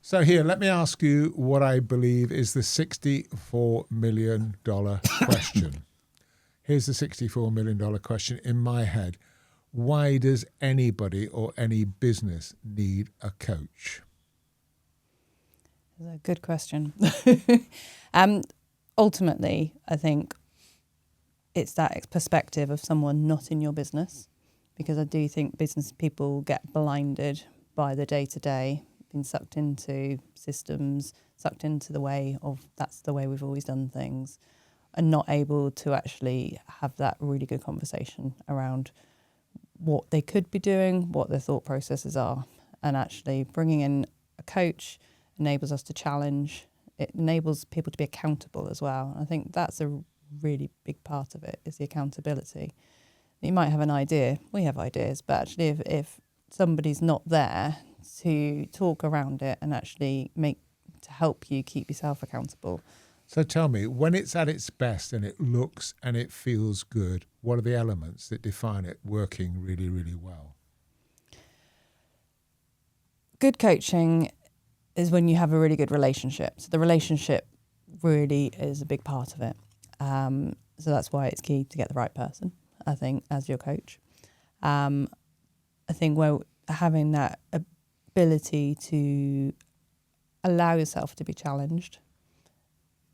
So here, let me ask you what I believe is the $64 million question. Here's the $64 million question in my head. Why does anybody or any business need a coach? That's a good question. Ultimately, I think it's that perspective of someone not in your business, because I do think business people get blinded by the day-to-day, being sucked into systems, sucked into the way of that's the way we've always done things, and not able to actually have that really good conversation around what they could be doing, what their thought processes are. And actually bringing in a coach enables us to challenge. It enables people to be accountable as well. I think that's a really big part of it, is the accountability. You might have an idea, we have ideas, but actually if somebody's not there to talk around it and actually to help you keep yourself accountable. So tell me, when it's at its best and it looks and it feels good, what are the elements that define it working really, really well? Good coaching is when you have a really good relationship. So the relationship really is a big part of it. So that's why it's key to get the right person, I think, as your coach. I think having that ability to allow yourself to be challenged,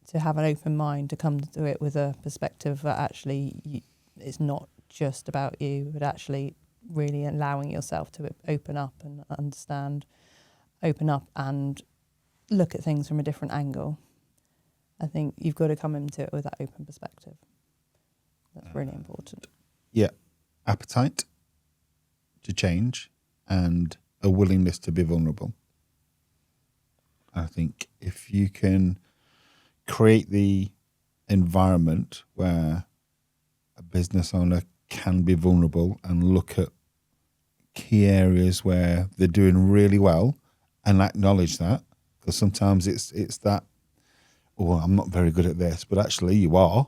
to have an open mind, to come to it with a perspective that actually it's not just about you, but actually really allowing yourself to open up and understand, open up and look at things from a different angle. I think you've got to come into it with that open perspective. That's really important. Yeah. Appetite to change and a willingness to be vulnerable. I think if you can create the environment where a business owner can be vulnerable and look at key areas where they're doing really well and acknowledge that, because sometimes it's that, oh, I'm not very good at this, but actually you are.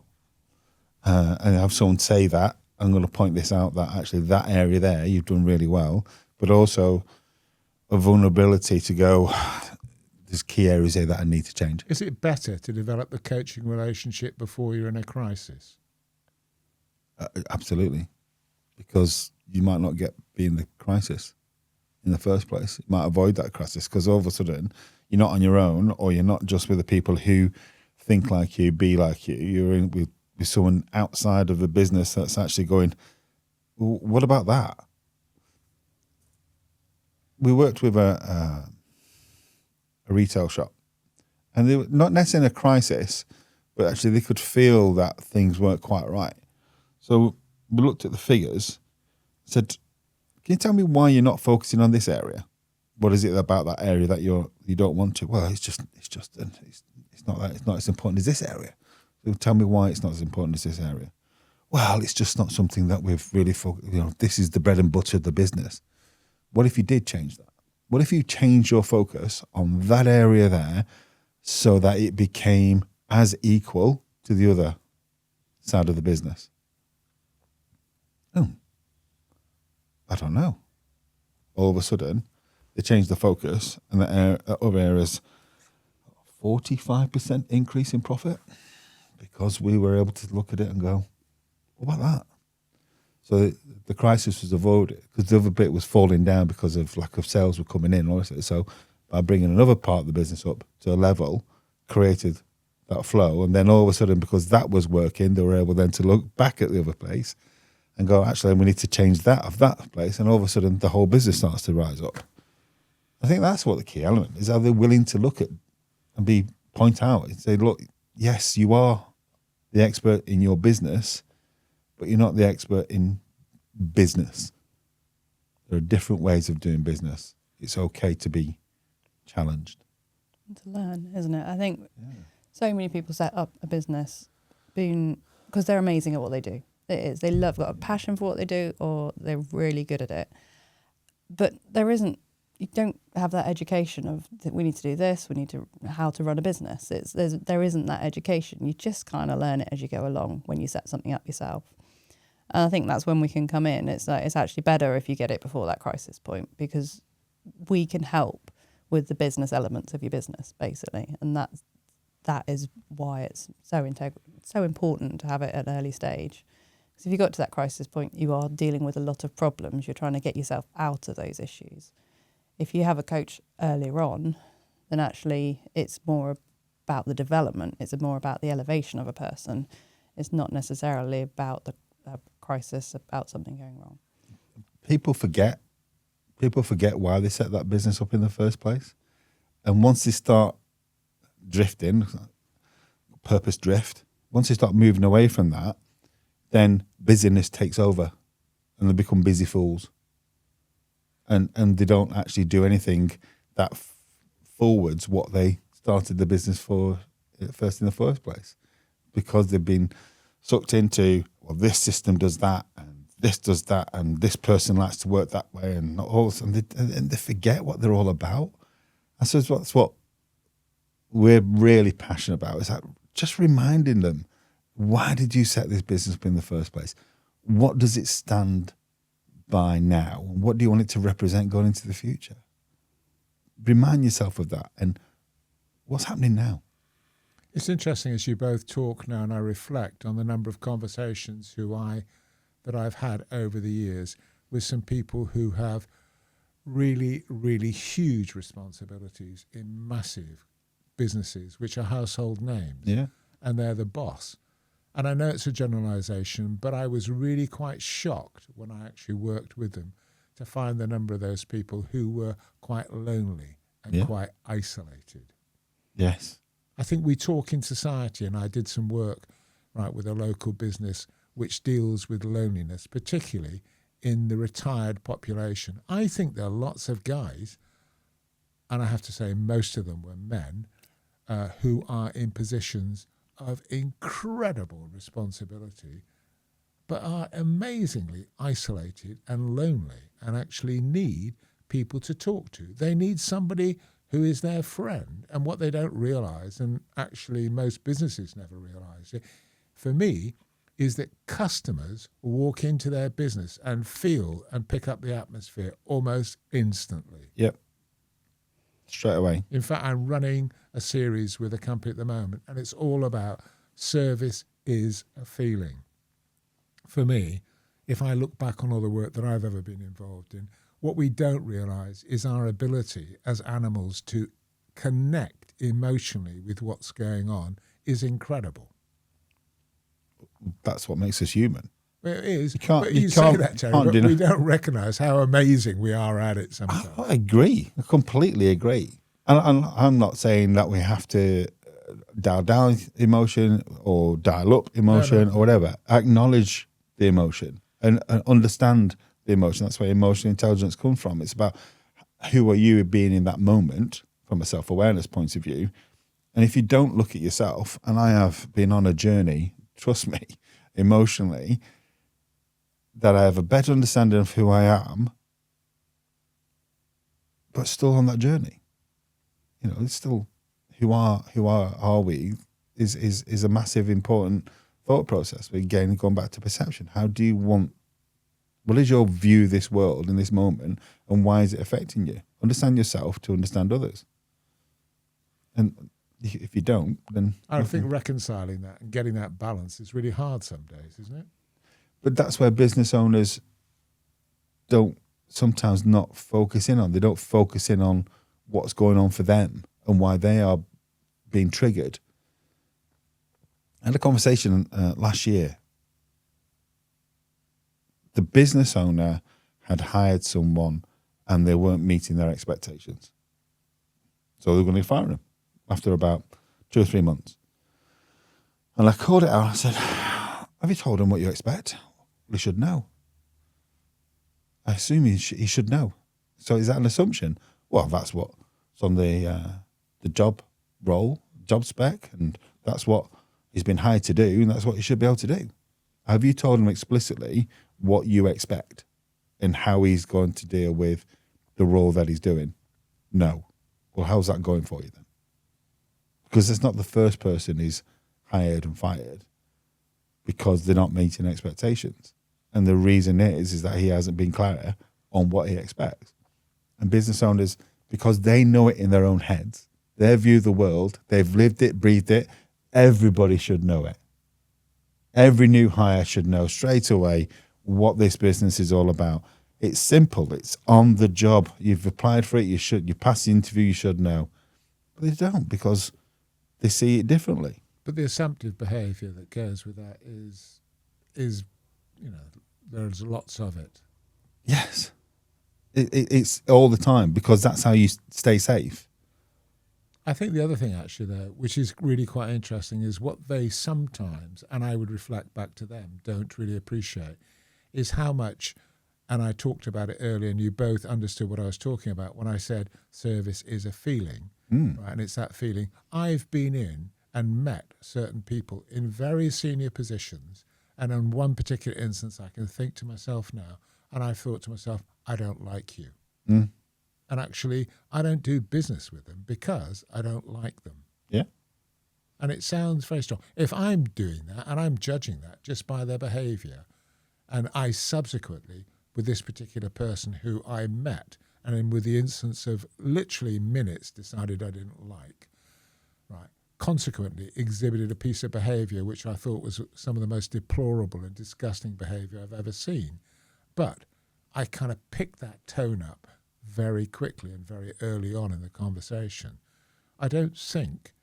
And have someone say that, I'm going to point this out, that actually that area there, you've done really well, but also a vulnerability to go, there's key areas here that I need to change. Is it better to develop the coaching relationship before you're in a crisis? Absolutely. Because you might not be in the crisis in the first place. You might avoid that crisis because all of a sudden you're not on your own, or you're not just with the people who think like you, be like you. You're in with someone outside of the business that's actually going, well, what about that? We worked with a retail shop, and they were not necessarily in a crisis, but actually they could feel that things weren't quite right. So we looked at the figures, said, can you tell me why you're not focusing on this area? What is it about that area that you don't want to? Well, it's not that, it's not as important as this area. So tell me why it's not as important as this area. Well, it's just not something that we've really focused, this is the bread and butter of the business. What if you did change that? What if you changed your focus on that area there so that it became as equal to the other side of the business? Oh, I don't know. All of a sudden, they changed the focus, and the other areas, 45% increase in profit, because we were able to look at it and go, what about that? So the crisis was avoided because the other bit was falling down because of lack of sales were coming in. So by bringing another part of the business up to a level, created that flow. And then all of a sudden, because that was working, they were able then to look back at the other place and go, actually, we need to change that of that place. And all of a sudden, the whole business starts to rise up. I think that's what the key element is. Are they willing to look at and point out and say, look, yes, you are the expert in your business, but you're not the expert in business. There are different ways of doing business. It's okay to be challenged. To learn, isn't it? I think so many people set up a business because they're amazing at what they do. It is. They got a passion for what they do, or they're really good at it. But you don't have that education of we need to do this, we need to how to run a business. There isn't that education. You just kind of learn it as you go along when you set something up yourself. And I think that's when we can come in. It's actually better if you get it before that crisis point, because we can help with the business elements of your business, basically. And that is why it's so important to have it at an early stage. Because if you got to that crisis point, you are dealing with a lot of problems. You're trying to get yourself out of those issues. If you have a coach earlier on, then actually it's more about the development. It's more about the elevation of a person. It's not necessarily about the crisis, about something going wrong. People forget why they set that business up in the first place. And once they start drifting, purpose drift, once they start moving away from that, then busyness takes over and they become busy fools. And they don't actually do anything that forwards what they started the business for first in the first place, because they've been sucked into, well, this system does that and this does that and this person likes to work that way and not all, and they forget what they're all about. I suppose that's what we're really passionate about, is that just reminding them, why did you set this business up in the first place? What does it stand by now? What do you want it to represent going into the future? Remind yourself of that. And what's happening now? It's interesting as you both talk now and I reflect on the number of conversations that I've had over the years with some people who have really, really huge responsibilities in massive businesses, which are household names. Yeah. And they're the boss. And I know it's a generalization, but I was really quite shocked when I actually worked with them to find the number of those people who were quite lonely and quite isolated. Yes. I think we talk in society, and I did some work with a local business which deals with loneliness, particularly in the retired population. I think there are lots of guys, and I have to say most of them were men, who are in positions of incredible responsibility, but are amazingly isolated and lonely and actually need people to talk to. They need somebody who is their friend. And what they don't realise, and actually most businesses never realise it, for me, is that customers walk into their business and feel and pick up the atmosphere almost instantly. Yep. Straight away. In fact, I'm running a series with a company at the moment, and it's all about service is a feeling. For me, if I look back on all the work that I've ever been involved in, what we don't realise is our ability as animals to connect emotionally with what's going on is incredible. That's what makes us human. It is. You say that, Terry, but we don't recognise how amazing we are at it sometimes. I agree. I completely agree. And I'm not saying that we have to dial down emotion or dial up emotion or whatever. Acknowledge the emotion and understand the emotion. That's where emotional intelligence comes from. It's about who are you being in that moment from a self-awareness point of view. And if you don't look at yourself, and I have been on a journey, trust me, emotionally, that I have a better understanding of who I am, but still on that journey. You know, it's still who are we is a massive important thought process. Again, going back to perception. What is your view of this world in this moment, and why is it affecting you? Understand yourself to understand others. And if you don't, then I think reconciling that and getting that balance is really hard some days, isn't it? But that's where business owners don't sometimes not focus in on. They don't focus in on what's going on for them and why they are being triggered. I had a conversation last year. The business owner had hired someone and they weren't meeting their expectations. So they were going to fire him after about 2 or 3 months. And I called it out. I said, have you told him what you expect? Well, he should know. I assume he should know. So is that an assumption? Well, that's what's on the job role, job spec, and that's what he's been hired to do, and that's what he should be able to do. Have you told him explicitly what you expect and how he's going to deal with the role that he's doing? No. Well, how's that going for you then? Because it's not the first person he's hired and fired because they're not meeting expectations. And the reason is that he hasn't been clear on what he expects. And business owners because they know it in their own heads. They view the world. They've lived it, breathed it. Everybody should know it. Every new hire should know straight away what this business is all about. It's simple. It's on the job. You've applied for it. You pass the interview. You should know. But they don't, because they see it differently. But the assumptive behaviour that goes with that is, there's lots of it. Yes. It's all the time, because that's how you stay safe. I think the other thing, actually, though, which is really quite interesting, is what they sometimes, and I would reflect back to them, don't really appreciate, is how much, and I talked about it earlier, and you both understood what I was talking about when I said service is a feeling, right? And it's that feeling. I've been in and met certain people in very senior positions, and in one particular instance, I can think to myself now, and I've thought to myself, I don't like you. And actually, I don't do business with them because I don't like them. Yeah. And it sounds very strong. If I'm doing that and I'm judging that just by their behaviour, and I subsequently, with this particular person who I met, and then with the instance of literally minutes decided I didn't like, right, consequently exhibited a piece of behaviour which I thought was some of the most deplorable and disgusting behaviour I've ever seen. But I kind of picked that tone up very quickly and very early on in the conversation. I don't think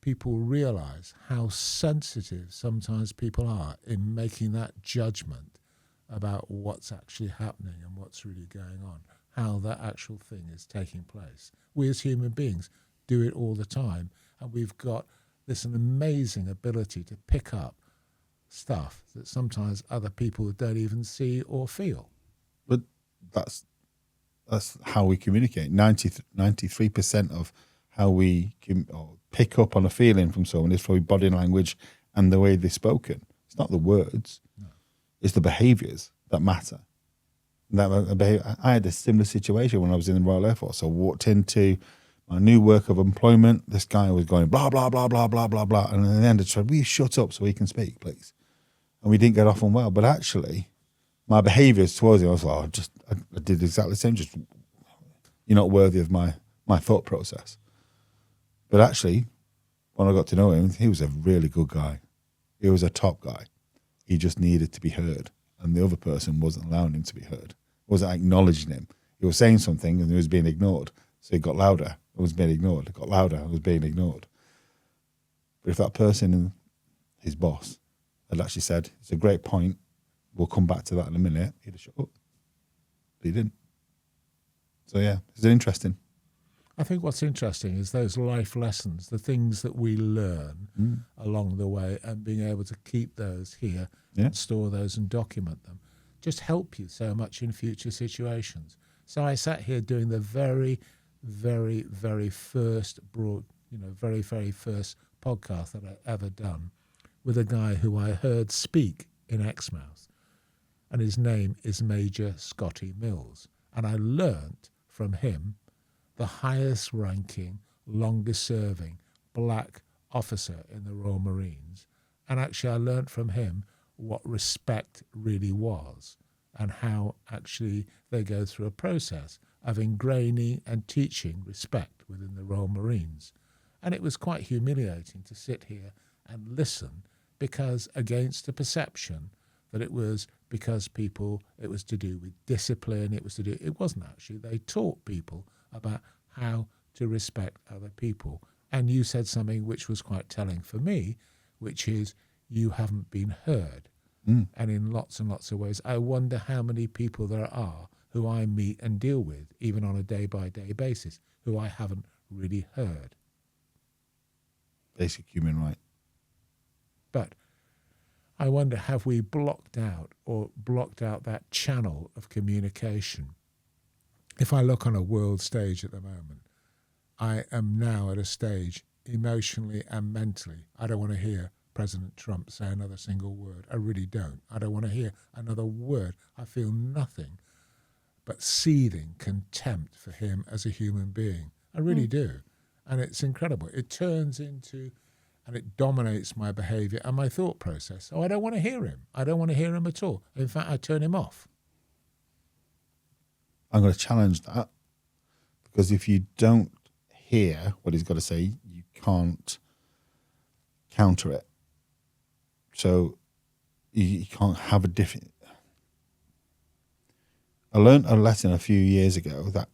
people realise how sensitive sometimes people are in making that judgment about what's actually happening and what's really going on, how that actual thing is taking place. We as human beings do it all the time, and we've got this amazing ability to pick up stuff that sometimes other people don't even see or feel. But that's how we communicate. 93% of how we pick up on a feeling from someone is through body language and the way they're spoken. It's not the words. No. It's the behaviours that matter. I had a similar situation when I was in the Royal Air Force. I walked into my new work of employment. This guy was going blah, blah, blah, blah, blah, blah, blah. And in the end I said, will you shut up so he can speak, please? And we didn't get off on well. But actually, my behaviours towards him, I was like, I did exactly the same. Just, you're not worthy of my thought process. But actually, when I got to know him, he was a really good guy. He was a top guy. He just needed to be heard. And the other person wasn't allowing him to be heard. Wasn't acknowledging him. He was saying something and he was being ignored. So he got louder. It was being ignored. It got louder. It was being ignored. But if that person, his boss, had actually said, it's a great point, we'll come back to that in a minute, he'd have shut up. But he didn't. So yeah, it's interesting. I think what's interesting is those life lessons, the things that we learn along the way, and being able to keep those here and store those and document them, just help you so much in future situations. So I sat here doing the very, very, very first very, very first podcast that I ever done with a guy who I heard speak in Exmouth, and his name is Major Scotty Mills. And I learnt from him the highest ranking, longest serving black officer in the Royal Marines. And actually I learnt from him what respect really was and how actually they go through a process of ingraining and teaching respect within the Royal Marines. And it was quite humiliating to sit here and listen, because against the perception that it was because it was to do with discipline, it wasn't actually. They taught people about how to respect other people. And you said something which was quite telling for me, which is you haven't been heard. And in lots and lots of ways, I wonder how many people there are who I meet and deal with, even on a day-by-day basis, who I haven't really heard. Basic human right. But I wonder, have we blocked out that channel of communication? If I look on a world stage at the moment, I am now at a stage emotionally and mentally, I don't want to hear President Trump say another single word. I really don't. I don't want to hear another word. I feel nothing but seething contempt for him as a human being. I really do. And it's incredible. It turns into, and it dominates my behaviour and my thought process. Oh, I don't want to hear him. I don't want to hear him at all. In fact, I turn him off. I'm going to challenge that, because if you don't hear what he's got to say, you can't counter it. So you can't have a different. I learned a lesson a few years ago that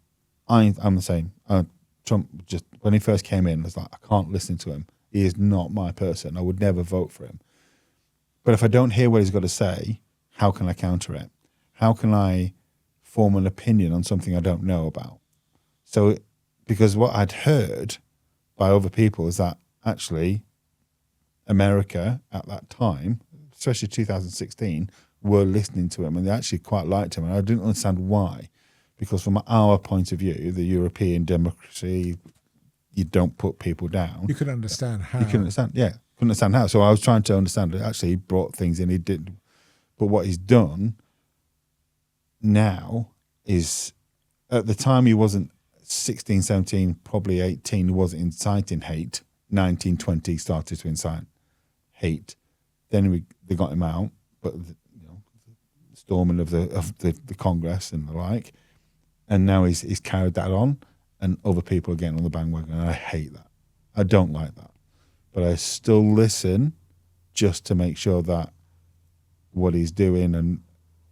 I'm the same. Trump, just when he first came in, I was like, I can't listen to him. He is not my person. I would never vote for him. But if I don't hear what he's got to say, how can I counter it? How can I form an opinion on something I don't know about? So, because what I'd heard by other people is that actually America at that time, especially 2016, were listening to him and they actually quite liked him. And I didn't understand why. Because from our point of view, the European democracy, you don't put people down. You can understand how. You can understand, yeah. Couldn't understand how. So I was trying to understand it. Actually, he brought things in. He did. But what he's done now is, at the time he wasn't 16, 17, probably 18, he wasn't inciting hate. 19, 20 started to incite hate. Then they got him out, but storming of the Congress and the like. And now he's carried that on, and other people are getting on the bandwagon. And I hate that. I don't like that. But I still listen just to make sure that what he's doing and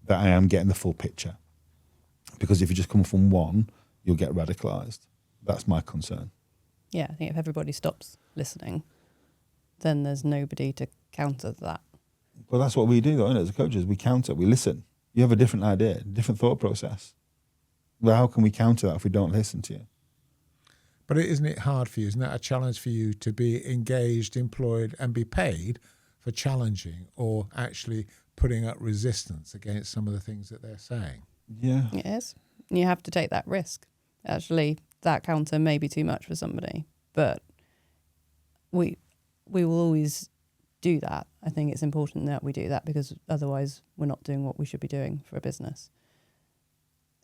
that I am getting the full picture. Because if you just come from one, you'll get radicalised. That's my concern. Yeah, I think if everybody stops listening, then there's nobody to counter that. Well, that's what we do, though, isn't it? As coaches, we counter, we listen. You have a different idea, different thought process. Well, how can we counter that if we don't listen to you? But isn't it hard for you? Isn't that a challenge for you to be engaged, employed, and be paid for challenging or actually putting up resistance against some of the things that they're saying? Yeah. It is. You have to take that risk. Actually, that counter may be too much for somebody, but we will always do that. I think it's important that we do that because otherwise we're not doing what we should be doing for a business.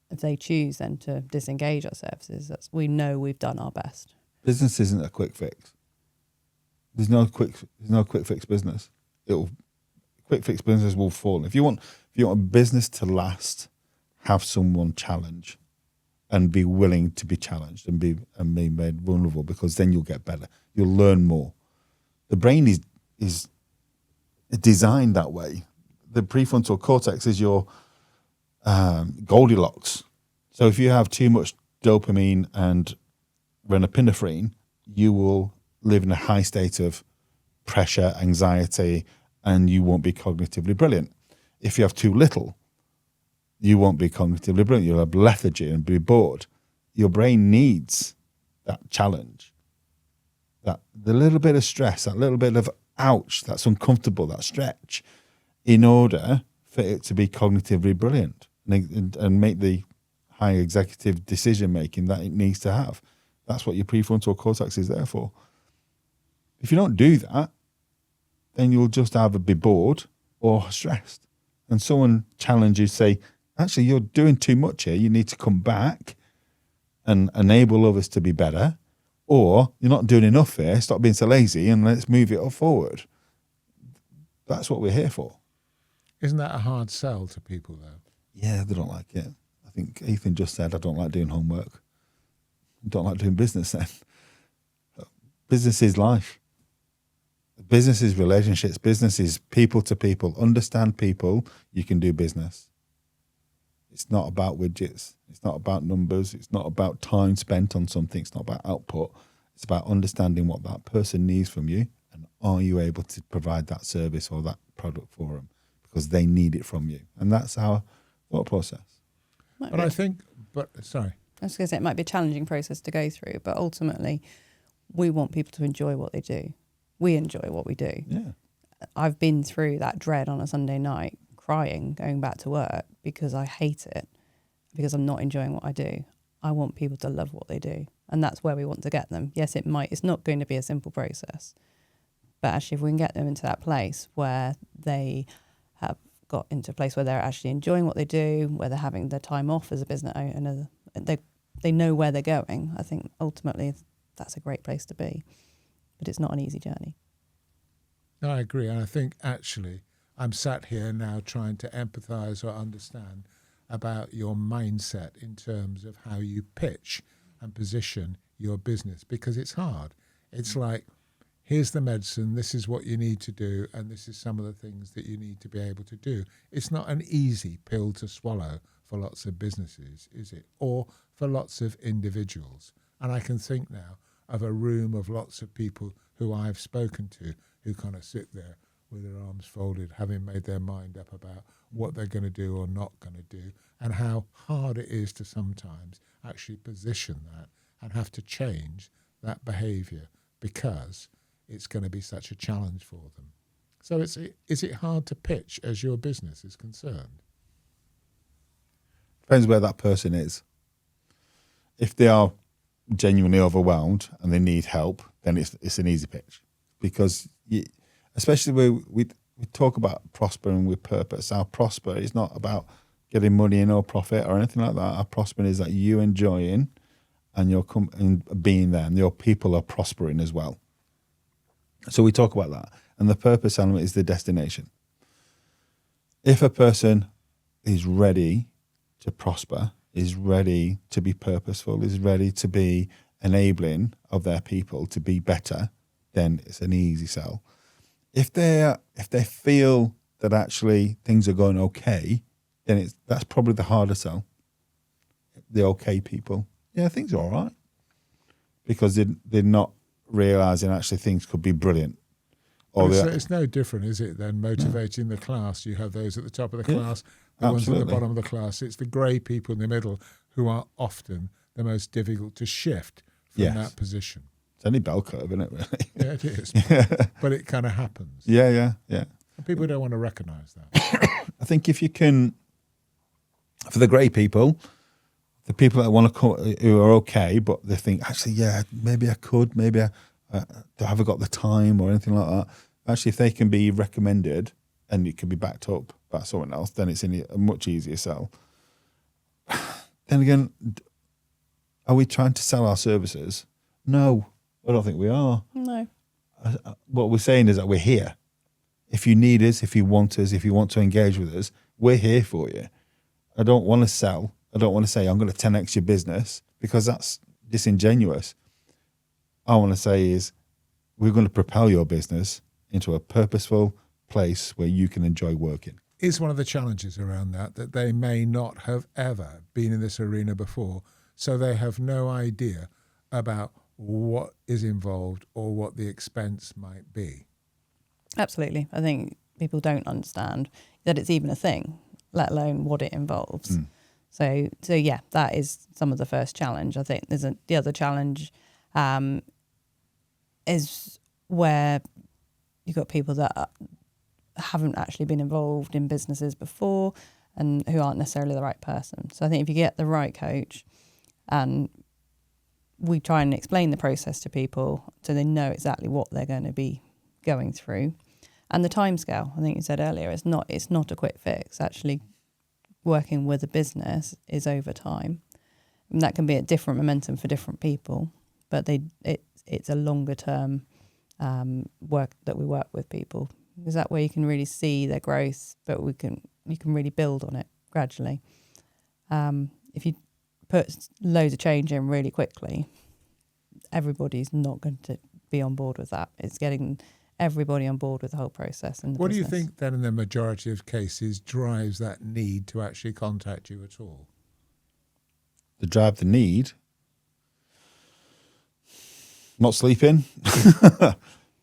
If they choose then to disengage our services, we know we've done our best. Business isn't a quick fix. There's no quick fix business. Quick fix business will fall. If you want a business to last, have someone challenge and be willing to be challenged and be made vulnerable, because then you'll get better. You'll learn more. The brain is designed that way. The prefrontal cortex is your Goldilocks. So if you have too much dopamine and norepinephrine, you will live in a high state of pressure, anxiety, and you won't be cognitively brilliant. If you have too little, you won't be cognitively brilliant. You'll have lethargy and be bored. Your brain needs that challenge, the little bit of stress, that little bit of ouch, that's uncomfortable, that stretch, in order for it to be cognitively brilliant and make the high executive decision making that it needs to have. That's what your prefrontal cortex is there for. If you don't do that, then you'll just either be bored or stressed. And someone challenges, say, actually, you're doing too much here. You need to come back and enable others to be better. Or you're not doing enough here. Stop being so lazy and let's move it forward. That's what we're here for. Isn't that a hard sell to people, though? Yeah, they don't like it. I think Ethan just said, I don't like doing homework. I don't like doing business then. Business is life. Business is relationships. Business is people to people. Understand people, you can do business. It's not about widgets. It's not about numbers. It's not about time spent on something. It's not about output. It's about understanding what that person needs from you, and are you able to provide that service or that product for them because they need it from you. And that's our thought process. But I think, sorry. I was going to say it might be a challenging process to go through, but ultimately we want people to enjoy what they do. We enjoy what we do. Yeah. I've been through that dread on a Sunday night, crying, going back to work because I hate it, because I'm not enjoying what I do. I want people to love what they do. And that's where we want to get them. Yes, it's not going to be a simple process. But actually, if we can get them into that place where they have got into a place where they're actually enjoying what they do, where they're having their time off as a business owner, they know where they're going, I think ultimately that's a great place to be. But it's not an easy journey. No, I agree. And I think actually I'm sat here now trying to empathise or understand about your mindset in terms of how you pitch and position your business, because it's hard. It's like, here's the medicine, this is what you need to do, and this is some of the things that you need to be able to do. It's not an easy pill to swallow for lots of businesses, is it? Or for lots of individuals. And I can think now of a room of lots of people who I've spoken to who kind of sit there with their arms folded, having made their mind up about what they're going to do or not going to do, and how hard it is to sometimes actually position that and have to change that behaviour because it's going to be such a challenge for them. So is it hard to pitch as your business is concerned? Depends where that person is. If they are genuinely overwhelmed and they need help, then it's an easy pitch, because especially where we talk about prospering with purpose. Our prosper is not about getting money in or profit or anything like that. Our prospering is that you enjoying and you're and being there, and your people are prospering as well. So we talk about that, and the purpose element is the destination. If a person is ready to prosper, is ready to be purposeful, is ready to be enabling of their people to be better, then it's an easy sell. If they feel that actually things are going okay, then that's probably the harder sell. The okay people, yeah, things are all right, because they're not realising actually things could be brilliant. Or it's no different, is it, than motivating the class? You have those at the top of the class, the ones at the bottom of the class. It's the grey people in the middle who are often the most difficult to shift from that position. It's only bell curve, isn't it, really? Yeah, it is. But it kind of happens. Yeah. And people don't want to recognise that. I think if you can, for the grey people, the people that want to come, who are okay, but they think, actually, yeah, maybe I could, maybe I haven't got the time or anything like that. Actually, if they can be recommended and it can be backed up by someone else, then it's a much easier sell. Then again, are we trying to sell our services? No, I don't think we are. No. What we're saying is that we're here. If you need us, if you want us, if you want to engage with us, we're here for you. I don't want to sell. I don't want to say I'm going to 10x your business, because that's disingenuous. I want to say is we're going to propel your business into a purposeful place where you can enjoy working. Is one of the challenges around that they may not have ever been in this arena before, so they have no idea about what is involved or what the expense might be. Absolutely. I think people don't understand that it's even a thing, let alone what it involves. So yeah, that is some of the first challenge. I think the other challenge is where you've got people that haven't actually been involved in businesses before and who aren't necessarily the right person. So I think if you get the right coach, and we try and explain the process to people so they know exactly what they're going to be going through. And the timescale, I think you said earlier, it's not a quick fix. Actually, working with a business is over time. And that can be at different momentum for different people, but it's a longer term work that we work with people. Is that where you can really see their growth, but you can really build on it gradually. If you put loads of change in really quickly, everybody's not going to be on board with that. It's getting everybody on board with the whole process. And what do you think then in the majority of cases drives that need to actually contact you at all? To drive the need? Not sleeping.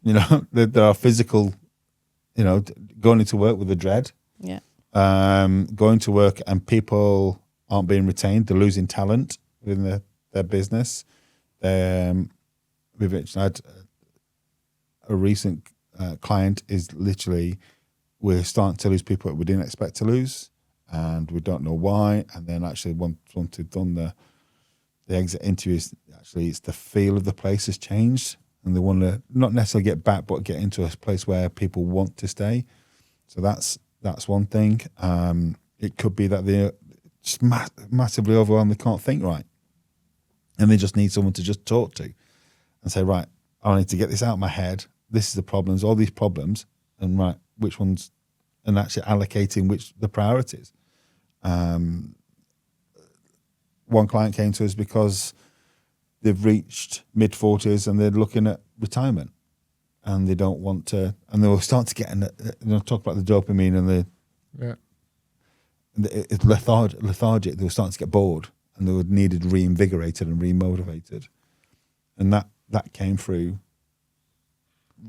There are physical, going into work with a dread. Yeah. Going to work and people aren't being retained. They're losing talent within their business. We've actually had a recent client is literally, we're starting to lose people that we didn't expect to lose, and we don't know why. And then actually once we've done the exit interviews, actually it's the feel of the place has changed, and they want to not necessarily get back, but get into a place where people want to stay. So that's one thing. It could be that they're just massively overwhelmed, they can't think right, and they just need someone to just talk to and say, right, I need to get this out of my head. This is the problems, all these problems, and right, which ones, and actually allocating the priorities. One client came to us because they've reached mid-40s and they're looking at retirement, and they don't want to, and they'll start to get talk about the dopamine and it's lethargic. They were starting to get bored, and they were needed reinvigorated and remotivated, and that came through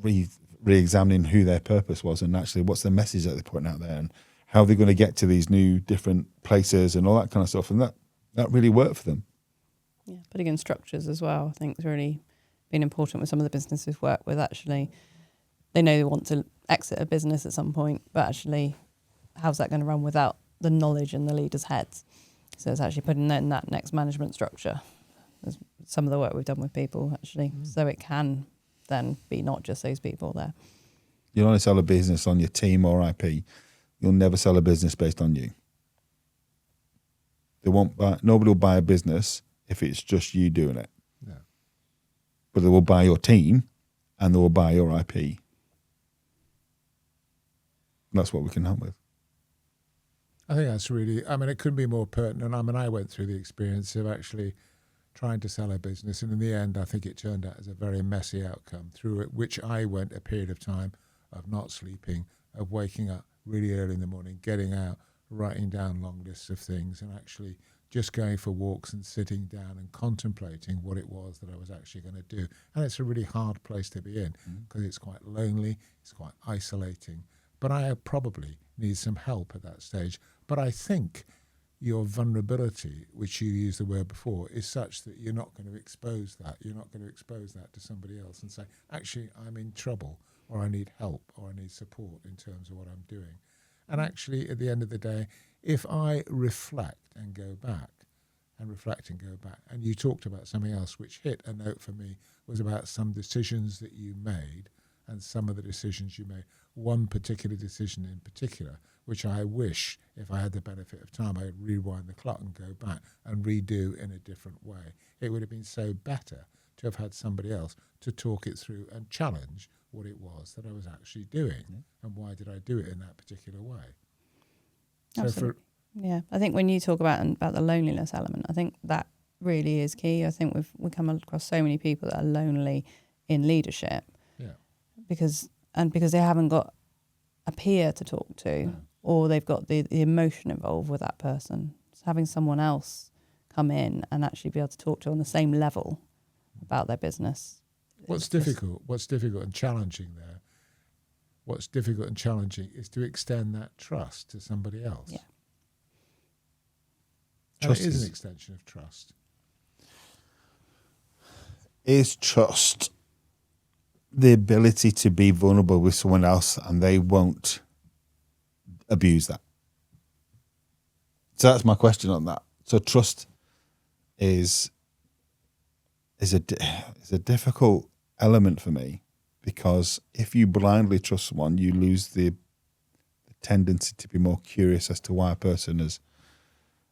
re-examining who their purpose was, and actually what's the message that they're putting out there, and how they're going to get to these new different places and all that kind of stuff, and that really worked for them. Yeah, putting in structures as well, I think, has really been important with some of the businesses we've worked with. Actually, they know they want to exit a business at some point, but actually, how's that going to run without the knowledge in the leaders' heads? So it's actually putting in that next management structure. There's some of the work we've done with people, actually, so it can then be not just those people there. You'll only sell a business on your team or IP. You'll never sell a business based on you. Nobody will buy a business if it's just you doing it. No. But they will buy your team and they will buy your IP. And that's what we can help with. I think that's really, it couldn't be more pertinent. I went through the experience of actually trying to sell a business, and in the end, I think it turned out as a very messy outcome, through it, which I went a period of time of not sleeping, of waking up really early in the morning, getting out, writing down long lists of things, and actually just going for walks and sitting down and contemplating what it was that I was actually going to do. And it's a really hard place to be in, because it's quite lonely, it's quite isolating. But I probably need some help at that stage. But I think your vulnerability, which you used the word before, is such that you're not going to expose that. You're not going to expose that to somebody else and say, actually, I'm in trouble, or I need help, or I need support in terms of what I'm doing. And actually, at the end of the day, if I reflect and go back, and you talked about something else which hit a note for me, was about some decisions that you made, and some of the decisions you made. One particular decision in particular, which I wish, if I had the benefit of time, I would rewind the clock and go back and redo in a different way. It would have been so better to have had somebody else to talk it through and challenge what it was that I was actually doing, and why did I do it in that particular way. Absolutely. I think when you talk about the loneliness element, I think that really is key. I think we come across so many people that are lonely in leadership, because they haven't got a peer to talk to, or they've got the emotion involved with that person. So having someone else come in and actually be able to talk to on the same level about their business. What's difficult and challenging there, what's difficult and challenging is to extend that trust to somebody else. Yeah. Trust is an extension of trust. Is trust the ability to be vulnerable with someone else and they won't abuse that? So that's my question on that. So trust is a difficult element for me, because if you blindly trust someone, you lose the tendency to be more curious as to why a person has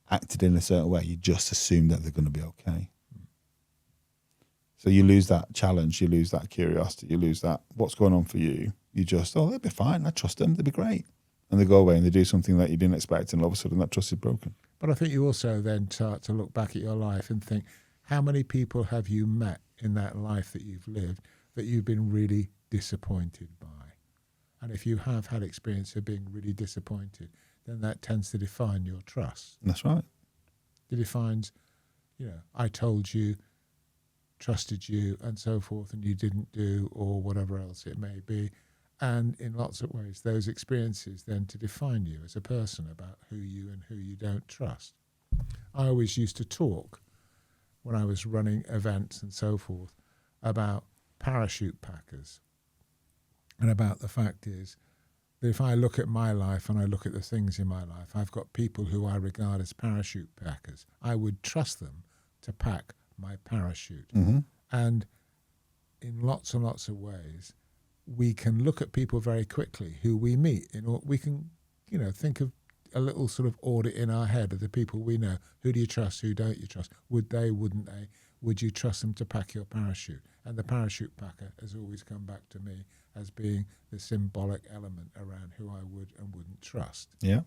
acted in a certain way. You just assume that they're going to be okay. So you lose that challenge, you lose that curiosity, you lose that what's going on for you. You just, they'll be fine, I trust them, they'll be great. And they go away and they do something that you didn't expect, and all of a sudden that trust is broken. But I think you also then start to look back at your life and think, how many people have you met in that life that you've lived that you've been really disappointed by? And if you have had experience of being really disappointed, then that tends to define your trust. That's right. It defines, I told you, trusted you, and so forth, and you didn't do, or whatever else it may be. And in lots of ways, those experiences then to define you as a person about who you and who you don't trust. I always used to talk, when I was running events and so forth, about parachute packers, and about the fact is that if I look at my life and I look at the things in my life, I've got people who I regard as parachute packers. I would trust them to pack my parachute. Mm-hmm. And in lots and lots of ways, we can look at people very quickly who we meet. We can, think of a little sort of audit in our head of the people we know. Who do you trust? Who don't you trust? Would they? Wouldn't they? Would you trust them to pack your parachute? And the parachute packer has always come back to me as being the symbolic element around who I would and wouldn't trust. Yeah.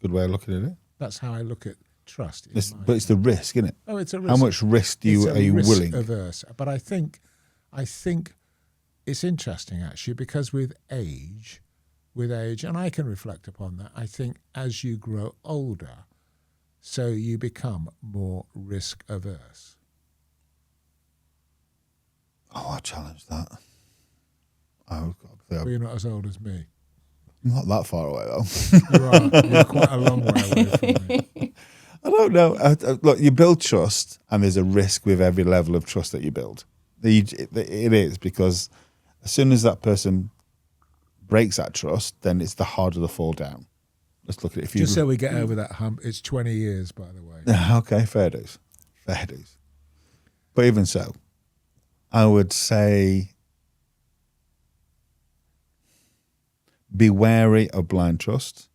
Good way of looking at it. That's how I look at trust. But it's the risk, isn't it? Oh, it's a risk. How much risk are you risk willing? averse. But I think it's interesting actually, because with age, and I can reflect upon that, I think as you grow older, so you become more risk averse. Oh, I challenge that. But you're not as old as me. I'm not that far away though. You are. You're quite a long way away from me. I don't know. Look, you build trust, and there's a risk with every level of trust that you build. It is, because as soon as that person breaks that trust, then it's the harder the fall down. Let's look at it. If you Just so we get over that hump, it's 20 years, by the way. Okay, fair dues. But even so, I would say be wary of blind trust,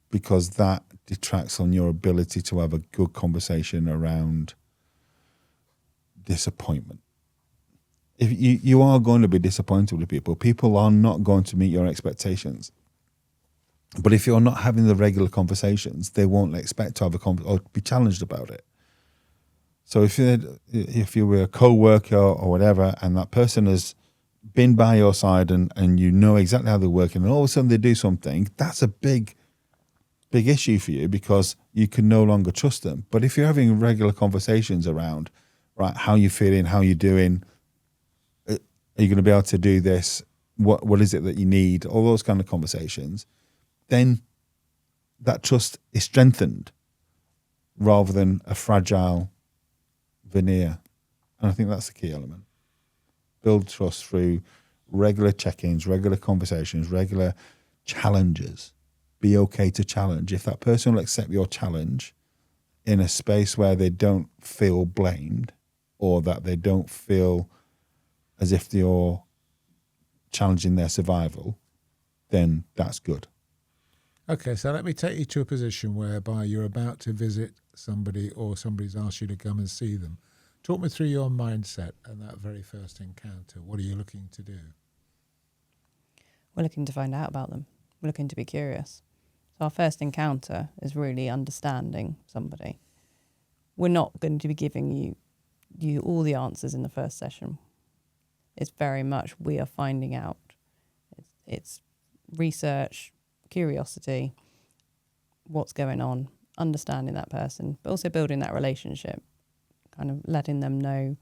because that detracts on your ability to have a good conversation around disappointment. If you are going to be disappointed with people are not going to meet your expectations. But if you're not having the regular conversations, they won't expect to have or be challenged about it. So if you were a co-worker or whatever, and that person has been by your side and you know exactly how they're working, and all of a sudden they do something, that's a big issue for you, because you can no longer trust them. But if you're having regular conversations around, right, how you feeling, how you doing, are you going to be able to do this? What is it that you need? All those kind of conversations, then that trust is strengthened rather than a fragile veneer. And I think that's the key element. Build trust through regular check-ins, regular conversations, regular challenges. Be okay to challenge. If that person will accept your challenge in a space where they don't feel blamed, or that they don't feel as if you're challenging their survival, then that's good. Okay, so let me take you to a position whereby you're about to visit somebody, or somebody's asked you to come and see them. Talk me through your mindset and that very first encounter. What are you looking to do? We're looking to find out about them. We're looking to be curious. So our first encounter is really understanding somebody. We're not going to be giving you all the answers in the first session. It's very much we are finding out. It's research, curiosity, what's going on, understanding that person, but also building that relationship, kind of letting them know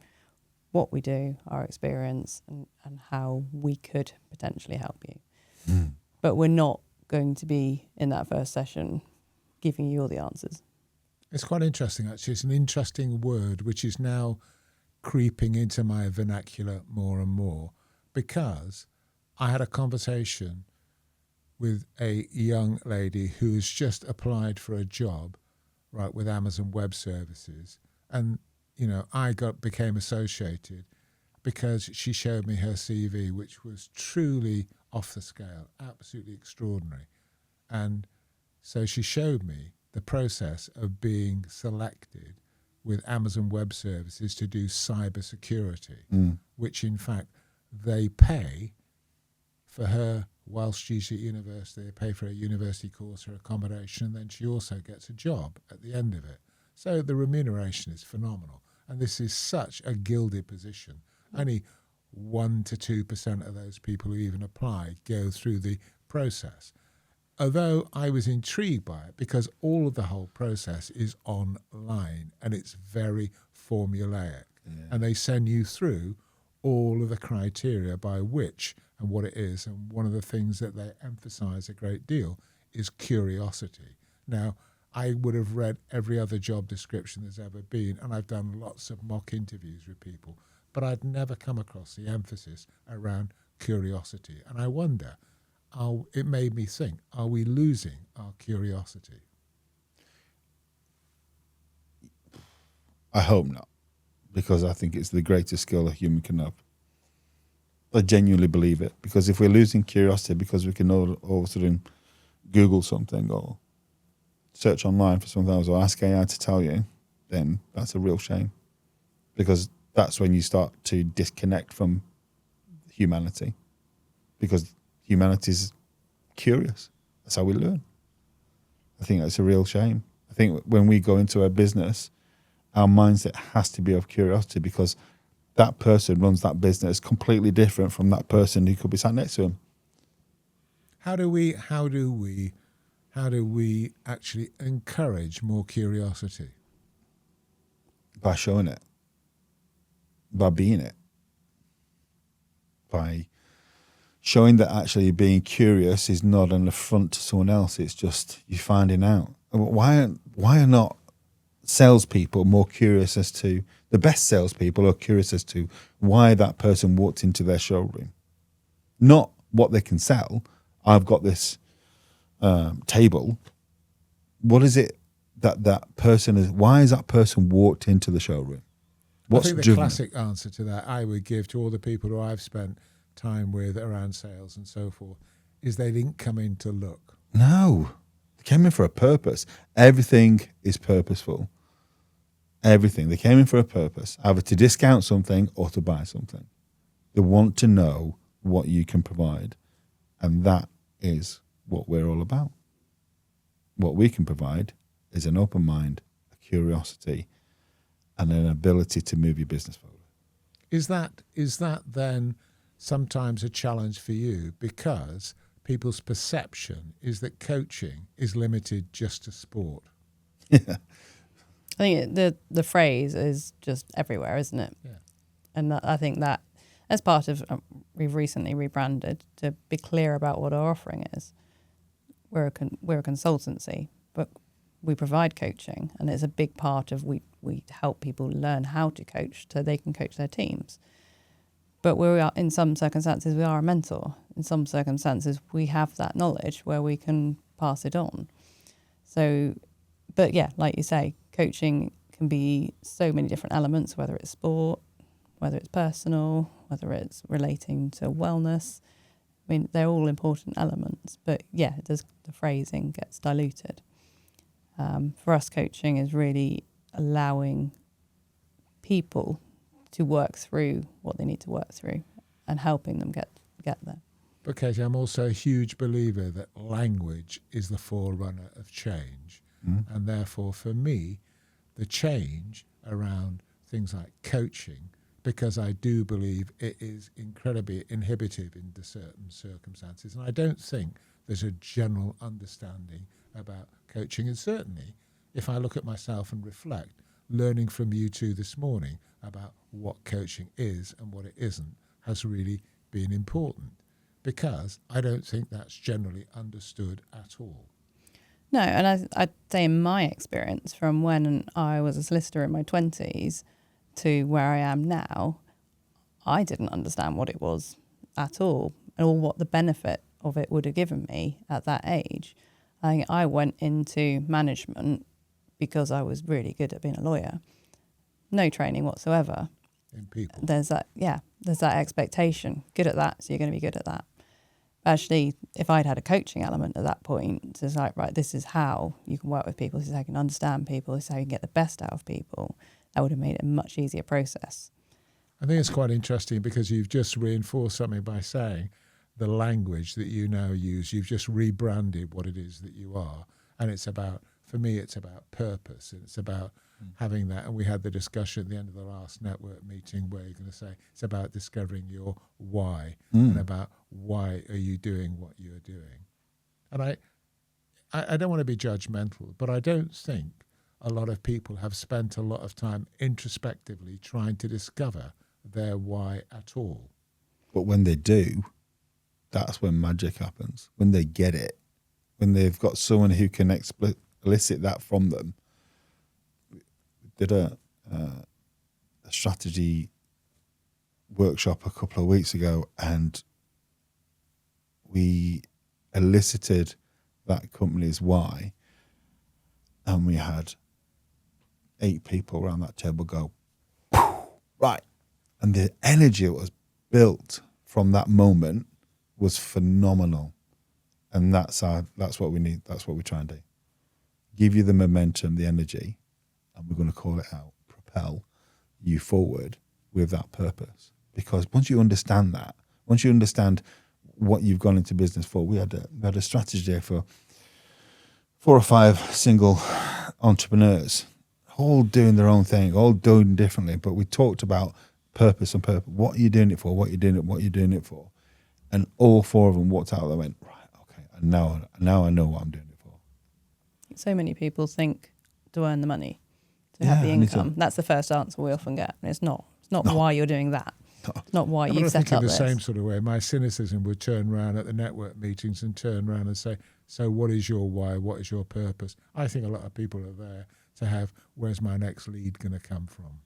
what we do, our experience, and how we could potentially help you. But we're not going to be, in that first session, giving you all the answers. It's quite interesting, actually. It's an interesting word which is now creeping into my vernacular more and more, because I had a conversation with a young lady who's just applied for a job, right, with Amazon Web Services. And, you know, I became associated because she showed me her CV, which was truly off the scale, absolutely extraordinary. And so she showed me the process of being selected with Amazon Web Services to do cybersecurity, which in fact they pay for her whilst she's at university. They pay for her university course, her accommodation, and then she also gets a job at the end of it. So the remuneration is phenomenal. And this is such a gilded position. Only 1 to 2% of those people who even apply go through the process. Although I was intrigued by it because all of the whole process is online and it's very formulaic. Yeah. And they send you through all of the criteria by which and what it is. And one of the things that they emphasize a great deal is curiosity. Now, I would have read every other job description there's ever been, and I've done lots of mock interviews with people, but I'd never come across the emphasis around curiosity. And I wonder, it made me think, are we losing our curiosity? I hope not, because I think it's the greatest skill a human can have. I genuinely believe it, because if we're losing curiosity because we can all of a sudden Google something or search online for something else or ask AI to tell you, then that's a real shame, because that's when you start to disconnect from humanity, because humanity is curious. That's how we learn. I think that's a real shame. I think when we go into a business our mindset has to be of curiosity, because that person runs that business completely different from that person who could be sat next to him. How do we actually encourage more curiosity? By showing it, by being it, by showing that actually being curious is not an affront to someone else. It's just you finding out. Why are not salespeople more curious as to, the best salespeople are curious as to why that person walked into their showroom? Not what they can sell. I've got this table. What is it that person is? Why is that person walked into the showroom? What's I think the driven classic answer to that I would give to all the people who I've spent time with around sales and so forth is they didn't come in to look. No, they came in for a purpose. Everything is purposeful. Everything. They came in for a purpose, either to discount something or to buy something. They want to know what you can provide. And that is what we're all about. What we can provide is an open mind, a curiosity, and an ability to move your business forward. Is that then sometimes a challenge for you, because people's perception is that coaching is limited just to sport? Yeah. I think the phrase is just everywhere, isn't it? Yeah. And I think that as part of, we've recently rebranded to be clear about what our offering is. We're a consultancy, but we provide coaching, and it's a big part of we help people learn how to coach so they can coach their teams. But we are, in some circumstances, we are a mentor. In some circumstances, we have that knowledge where we can pass it on. So, but yeah, like you say, coaching can be so many different elements, whether it's sport, whether it's personal, whether it's relating to wellness. I mean, they're all important elements, but yeah, the phrasing gets diluted. For us, coaching is really allowing people to work through what they need to work through and helping them get there. But Katie, I'm also a huge believer that language is the forerunner of change. And therefore, for me, the change around things like coaching, because I do believe it is incredibly inhibitive in certain circumstances. And I don't think there's a general understanding about coaching. And certainly, if I look at myself and reflect, learning from you two this morning about what coaching is and what it isn't has really been important, because I don't think that's generally understood at all. No, and I'd say in my experience, from when I was a solicitor in my 20s to where I am now, I didn't understand what it was at all, or what the benefit of it would have given me at that age. I went into management because I was really good at being a lawyer. No training whatsoever. In people. There's that expectation. Good at that, so you're going to be good at that. Actually, if I'd had a coaching element at that point, it's like, right, this is how you can work with people, this is how you can understand people, this is how you can get the best out of people, that would have made it a much easier process. I think it's quite interesting, because you've just reinforced something by saying the language that you now use. You've just rebranded what it is that you are. And it's about, for me, it's about purpose. It's about having that. And we had the discussion at the end of the last network meeting where you're going to say it's about discovering your why and about why are you doing what you're doing. And I don't want to be judgmental, but I don't think a lot of people have spent a lot of time introspectively trying to discover their why at all. But when they do, that's when magic happens. When they get it, when they've got someone who can elicit that from them. We did a strategy workshop a couple of weeks ago, and we elicited that company's why, and we had 8 people around that table go, right. And the energy that was built from that moment was phenomenal. And that's what we need. That's what we try and do. Give you the momentum, the energy, and we're going to call it out, propel you forward with that purpose. Because once you understand that, once you understand what you've gone into business for, we had a strategy day for 4 or 5 single entrepreneurs all doing their own thing, all doing differently. But we talked about purpose and purpose. What are you doing it for? What are you doing it? What are you doing it for? And all four of them walked out there and went, right, okay, and now I know what I'm doing it for. So many people think to earn the money, to have the I need to- income. That's the first answer we often get. And it's not. It's not No. why you're doing that. No. It's not why But I you've think set in up the this. same sort of way, my cynicism would turn around at the network meetings and turn around and say, so what is your why? What is your purpose? I think a lot of people are there to have, where's my next lead going to come from?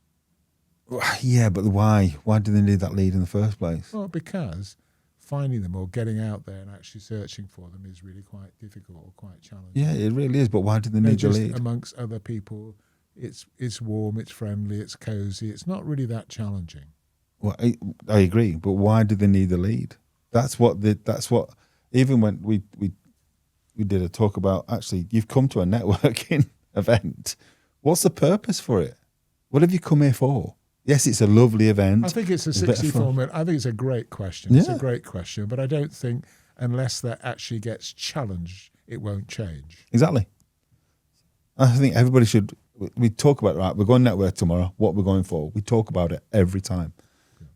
Yeah, but why? Why do they need that lead in the first place? Well, because finding them or getting out there and actually searching for them is really quite difficult or quite challenging. Yeah, it really is. But why do they They're need the just lead? amongst other people. It's warm, it's friendly, it's cozy. It's not really that challenging. Well, I agree, but why do they need the lead? That's what. Even when we did a talk about, actually, you've come to a networking event. What's the purpose for it? What have you come here for? Yes, it's a lovely event. I think it's a It's a bit of 64 fun. minute. I think it's a great question. It's a Yeah. great question, but I don't think unless that actually gets challenged, it won't change. Exactly. I think everybody should. We talk about, right, we're going network tomorrow, what we're going for. We talk about it every time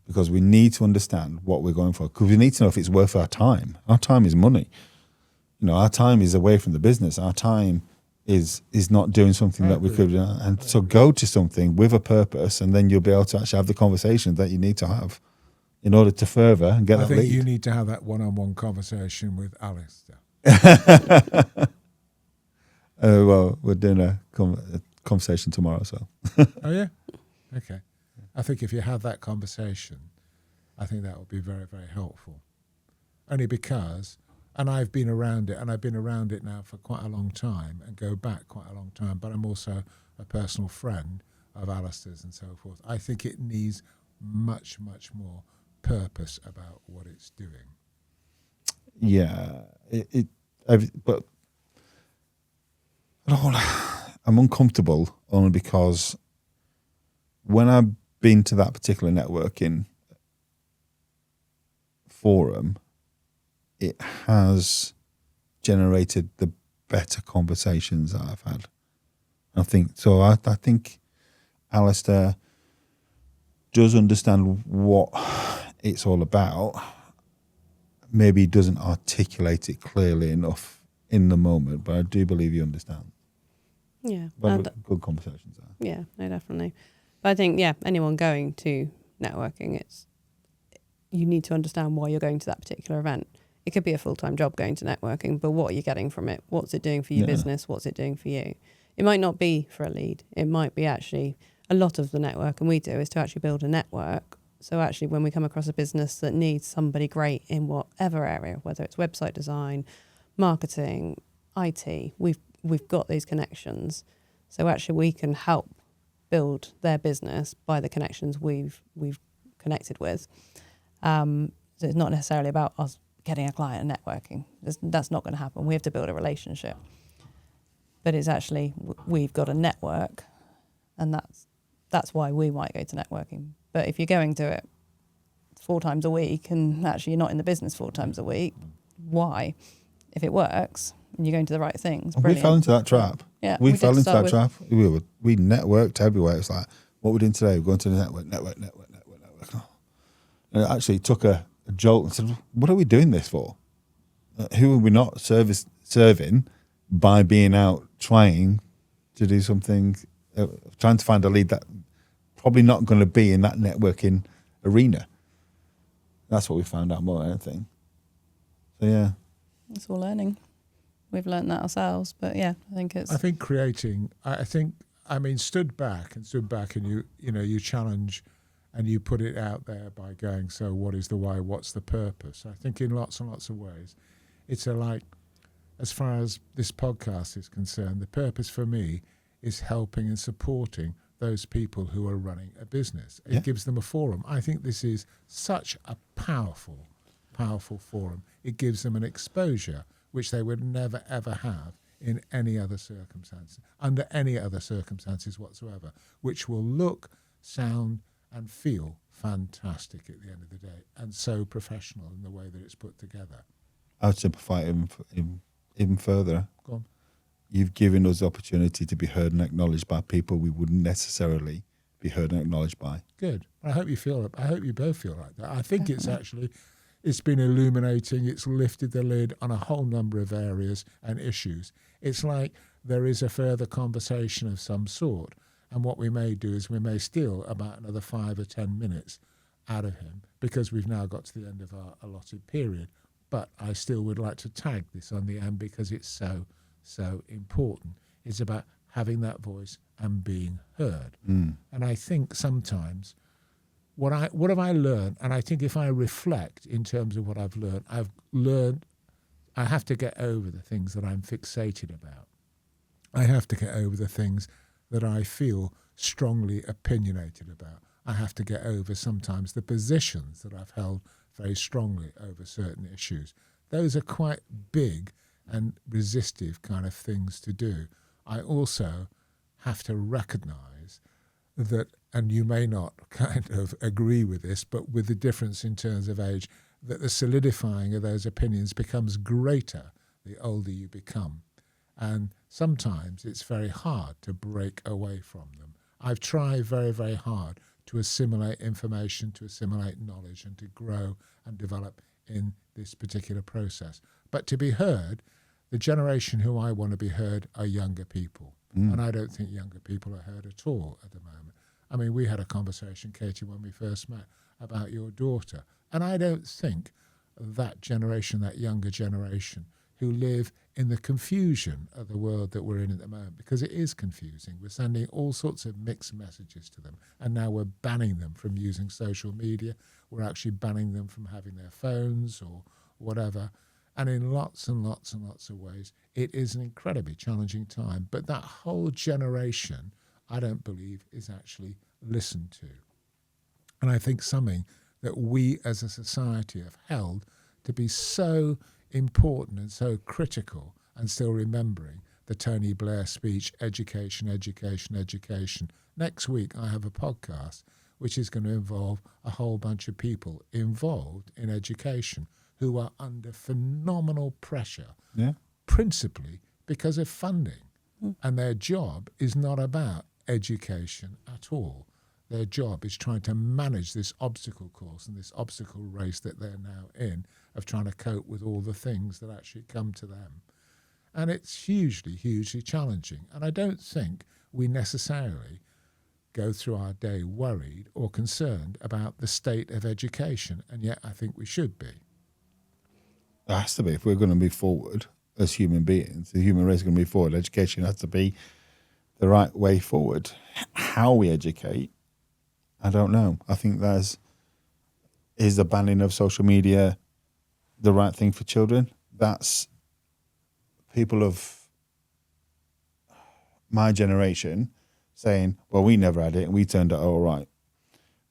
because we need to understand what we're going for, because we need to know if it's worth our time. Our time is money. You know, our time is away from the business. Our time is not doing something that we could. And so go to something with a purpose, and then you'll be able to actually have the conversations that you need to have in order to further and get I that think lead. you need to have that one-on-one conversation with Alistair. Well, we're doing a conversation tomorrow, so. Oh, yeah? Okay. I think if you have that conversation, I think that would be very, very helpful. Only because, and I've been around it, and I've been around it now for quite a long time and go back quite a long time, but I'm also a personal friend of Alistair's and so forth. I think it needs much, much more purpose about what it's doing. Yeah, but I'm uncomfortable only because when I've been to that particular networking forum, it has generated the better conversations that I've had. I think so. I think Alistair does understand what it's all about. Maybe he doesn't articulate it clearly enough in the moment, but I do believe you understand. Yeah. But good conversations there. Yeah, no, definitely. But I think, anyone going to networking, you need to understand why you're going to that particular event. It could be a full-time job going to networking, but what are you getting from it? What's it doing for your business? What's it doing for you? It might not be for a lead. It might be actually, a lot of the networking we do is to actually build a network. So actually when we come across a business that needs somebody great in whatever area, whether it's website design, marketing, IT, we've got these connections. So actually we can help build their business by the connections we've connected with. So it's not necessarily about us getting a client and networking. That's not going to happen. We have to build a relationship. But it's actually, we've got a network, and that's why we might go to networking. But if you're going to it 4 times a week and actually you're not in the business 4 times a week, why? If it works and you're going to the right things, We brilliant. fell into that trap. Yeah, we did fell into start that with- trap. We networked everywhere. It's like, what we're doing today, we're going to the network. And it actually took a jolt and said, what are we doing this for? Who are we not serving by being out trying to do something, trying to find a lead that probably not going to be in that networking arena? That's what we found out more than anything. So, yeah. It's all learning. We've learned that ourselves, but I think it's. I think creating. I mean, stood back, and you challenge, and you put it out there by going. So, what is the why? What's the purpose? I think in lots and lots of ways, it's as far as this podcast is concerned, the purpose for me is helping and supporting those people who are running a business. It gives them a forum. I think this is such a powerful forum. It gives them an exposure which they would never ever have in any other circumstances, under any other circumstances whatsoever, which will look, sound and feel fantastic at the end of the day, and so professional in the way that it's put together. I would simplify it even further. Go on. you've given us the opportunity to be heard and acknowledged by people we wouldn't necessarily be heard and acknowledged by. Good. I hope you both feel like that. I think it's been illuminating. It's lifted the lid on a whole number of areas and issues. It's like there is a further conversation of some sort. And what we may do is we may steal about another 5 or 10 minutes out of him because we've now got to the end of our allotted period. But I still would like to tag this on the end because it's so important. It's about having that voice and being heard. And I think sometimes what have I learned? And I think if I reflect in terms of what I've learned I have to get over the things that I'm fixated about. I have to get over the things that I feel strongly opinionated about. I have to get over sometimes the positions that I've held very strongly over certain issues. Those are quite big and resistive kind of things to do. I also have to recognize that, and you may not kind of agree with this, but with the difference in terms of age, that the solidifying of those opinions becomes greater the older you become. And sometimes it's very hard to break away from them. I've tried very, very hard to assimilate information, to assimilate knowledge, and to grow and develop in this particular process. But to be heard, the generation who I want to be heard are younger people. And I don't think younger people are heard at all at the moment. I mean, we had a conversation, Katie, when we first met about your daughter. And I don't think that generation, that younger generation, who live in the confusion of the world that we're in at the moment, because it is confusing. We're sending all sorts of mixed messages to them, and now we're banning them from using social media. We're actually banning them from having their phones or whatever. And in lots and lots and lots of ways, it is an incredibly challenging time. But that whole generation, I don't believe, is actually listened to. And I think something that we as a society have held to be so important and so critical, and still remembering the Tony Blair speech, education, education, education. Next week, I have a podcast which is going to involve a whole bunch of people involved in education who are under phenomenal pressure, principally because of funding. And their job is not about education at all. Their job is trying to manage this obstacle course and this obstacle race that they're now in, of trying to cope with all the things that actually come to them. And it's hugely, hugely challenging. And I don't think we necessarily go through our day worried or concerned about the state of education, and yet I think we should be. It has to be. If we're going to move forward as human beings, the human race is going to move forward. Education has to be the right way forward. How we educate, I don't know. I think is the banning of social media the right thing for children? That's people of my generation saying, well, we never had it and we turned out all right.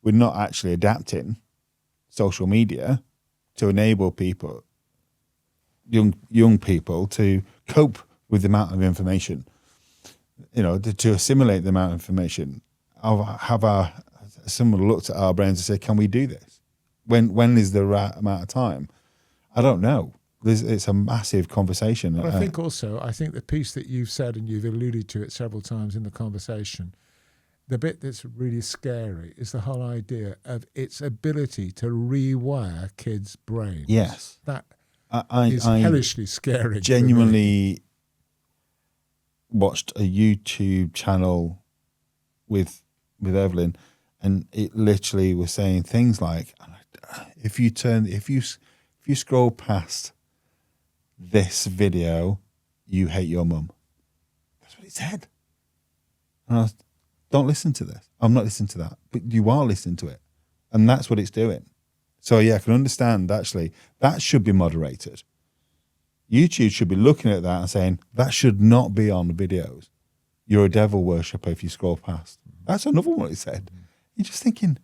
We're not actually adapting social media to enable people, young people, to cope with the amount of information, to assimilate the amount of information. Someone looked at our brains and said, can we do this? When is the right amount of time? I don't know. It's a massive conversation. But I think the piece that you've said, and you've alluded to it several times in the conversation, the bit that's really scary is the whole idea of its ability to rewire kids' brains. Yes. That is hellishly scary. Genuinely watched a YouTube channel with Evelyn, and it literally was saying things like, if you scroll past this video, you hate your mum. That's what it said. And I was, don't listen to this. I'm not listening to that. But you are listening to it. And that's what it's doing. So yeah, I can understand actually that should be moderated. YouTube should be looking at that and saying, that should not be on the videos. You're a devil worshipper if you scroll past. That's another one it said. You're just thinking,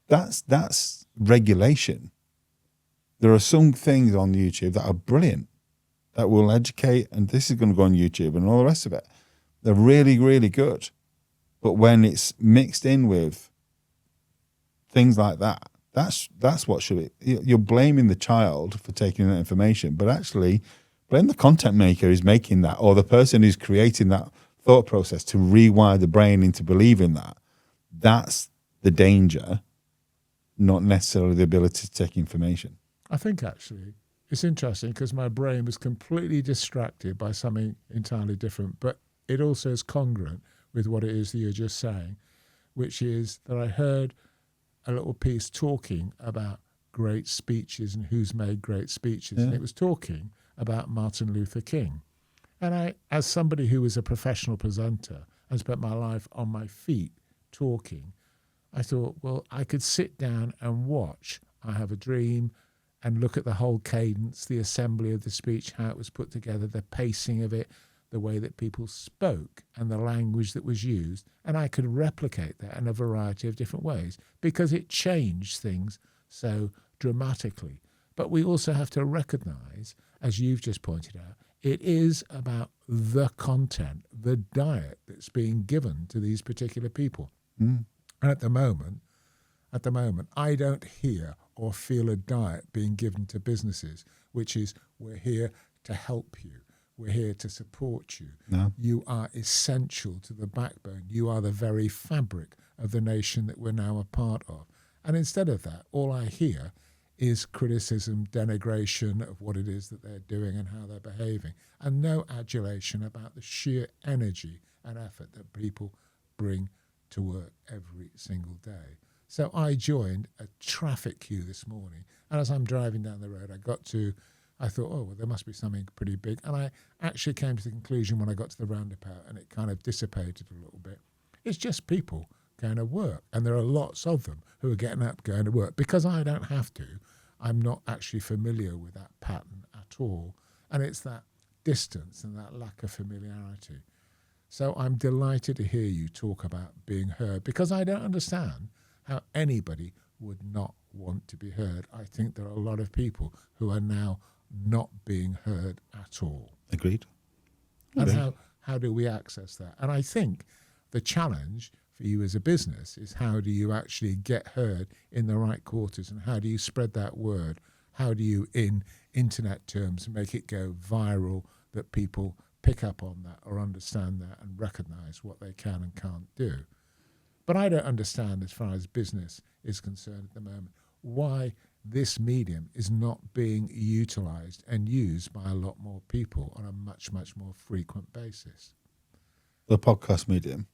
that's regulation. There are some things on YouTube that are brilliant, that will educate, and this is going to go on YouTube and all the rest of it. They're really, really good. But when it's mixed in with things like that, that's what should be. You're blaming the child for taking that information, but actually blame the content maker who's making that, or the person who's creating that thought process to rewire the brain into believing that. That's the danger, not necessarily the ability to take information. I think actually it's interesting because my brain was completely distracted by something entirely different, but it also is congruent with what it is that you're just saying, which is that I heard a little piece talking about great speeches and who's made great speeches. Yeah. And it was talking about Martin Luther King. And I, as somebody who was a professional presenter and spent my life on my feet talking, I thought, well, I could sit down and watch I Have a Dream and look at the whole cadence, the assembly of the speech, how it was put together, the pacing of it, the way that people spoke and the language that was used. And I could replicate that in a variety of different ways because it changed things so dramatically. But we also have to recognize, as you've just pointed out, it is about the content, the diet that's being given to these particular people. Mm. And at the moment, I don't hear or feel a diet being given to businesses, which is, we're here to help you. We're here to support you. No. You are essential to the backbone. You are the very fabric of the nation that we're now a part of. And instead of that, all I hear is criticism, denigration of what it is that they're doing and how they're behaving, and no adulation about the sheer energy and effort that people bring to work every single day. So I joined a traffic queue this morning, and as I'm driving down the road, I thought, oh, well, there must be something pretty big. And I actually came to the conclusion when I got to the roundabout, and it kind of dissipated a little bit. It's just people going to work, and there are lots of them who are getting up, going to work. Because I don't have to, I'm not actually familiar with that pattern at all. And it's that distance and that lack of familiarity. So I'm delighted to hear you talk about being heard, because I don't understand how anybody would not want to be heard. I think there are a lot of people who are now not being heard at all. Agreed. And how do we access that? And I think the challenge for you as a business is, how do you actually get heard in the right quarters, and how do you spread that word? How do you, in internet terms, make it go viral, that people pick up on that or understand that and recognize what they can and can't do? But I don't understand, as far as business is concerned at the moment, why this medium is not being utilized and used by a lot more people on a much, much more frequent basis. The podcast medium.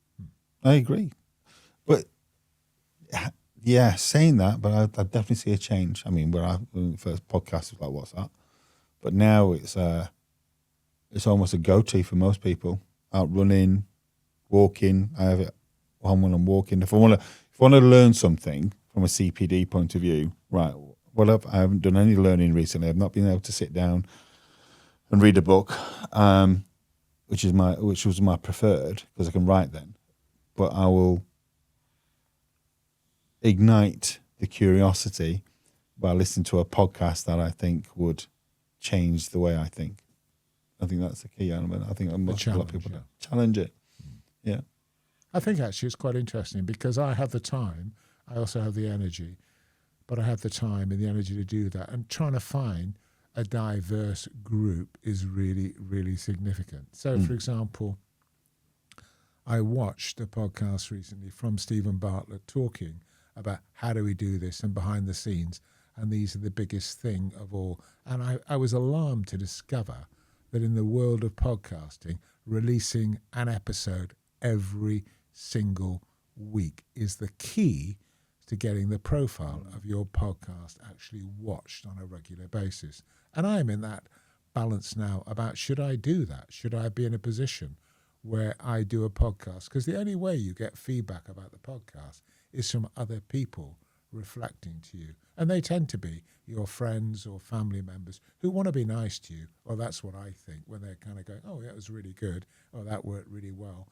I agree. But yeah, saying that, but I definitely see a change. I mean, when the first podcast was like, what's that? But now it's almost a go-to for most people. Out running, walking. I have it on when I'm walking. If I want to learn something from a CPD point of view, right? Well, I haven't done any learning recently. I've not been able to sit down and read a book, which was my preferred, because I can write then. But I will ignite the curiosity by listening to a podcast that I think would change the way I think. I think that's the key element. I think a lot of people challenge it. Yeah. I think actually it's quite interesting, because I have the time, I also have the energy, but I have the time and the energy to do that. And trying to find a diverse group is really, really significant. So, for example, I watched a podcast recently from Stephen Bartlett talking about how do we do this and behind the scenes, and these are the biggest thing of all. And I was alarmed to discover that in the world of podcasting, releasing an episode every single week is the key to getting the profile of your podcast actually watched on a regular basis. And I'm in that balance now about, should I do that? Should I be in a position where I do a podcast? Because the only way you get feedback about the podcast is from other people reflecting to you. And they tend to be your friends or family members who want to be nice to you. Well, that's what I think, when they're kind of going, oh, that was really good. Oh, that worked really well.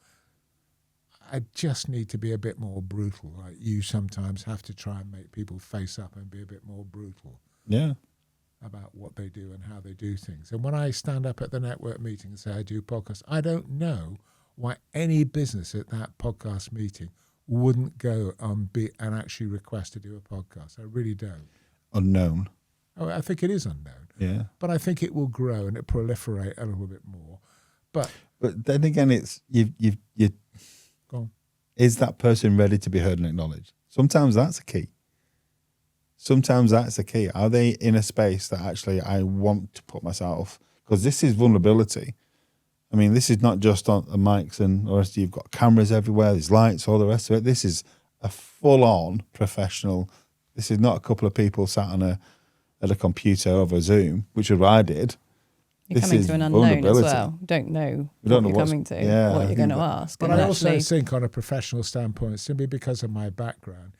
I just need to be a bit more brutal. Like you sometimes have to try and make people face up and be a bit more brutal. Yeah. About what they do and how they do things. And when I stand up at the network meeting and say I do podcasts, I don't know why any business at that podcast meeting wouldn't go and actually request to do a podcast. I really don't. Unknown. Oh, I think it is unknown. Yeah. But I think it will grow and it proliferate a little bit more. But then again, it's you. go on. Is that person ready to be heard and acknowledged? Sometimes that's a key. Sometimes that's the key. Are they in a space that actually I want to put myself? Because this is vulnerability. I mean, this is not just on the mics and the rest. You've got cameras everywhere. There's lights, all the rest of it. This is a full-on professional. This is not a couple of people sat at a computer over Zoom, which is what I did. You're This coming is to an unknown as vulnerability. well. Don't know We don't know what you're what's- coming to, yeah, what you're going to ask. But and I also actually- think on a professional standpoint, simply because of my background,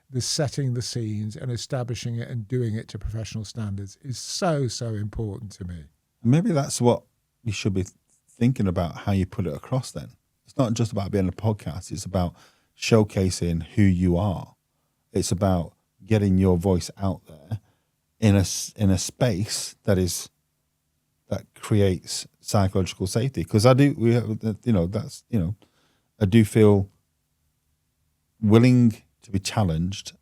the setting the scenes and establishing it and doing it to professional standards is so, so important to me. Maybe that's what you should be thinking about, how you put it across then. It's not just about being a podcast. It's about showcasing who you are. It's about getting your voice out there in a space that creates psychological safety. Because I do feel willing to be challenged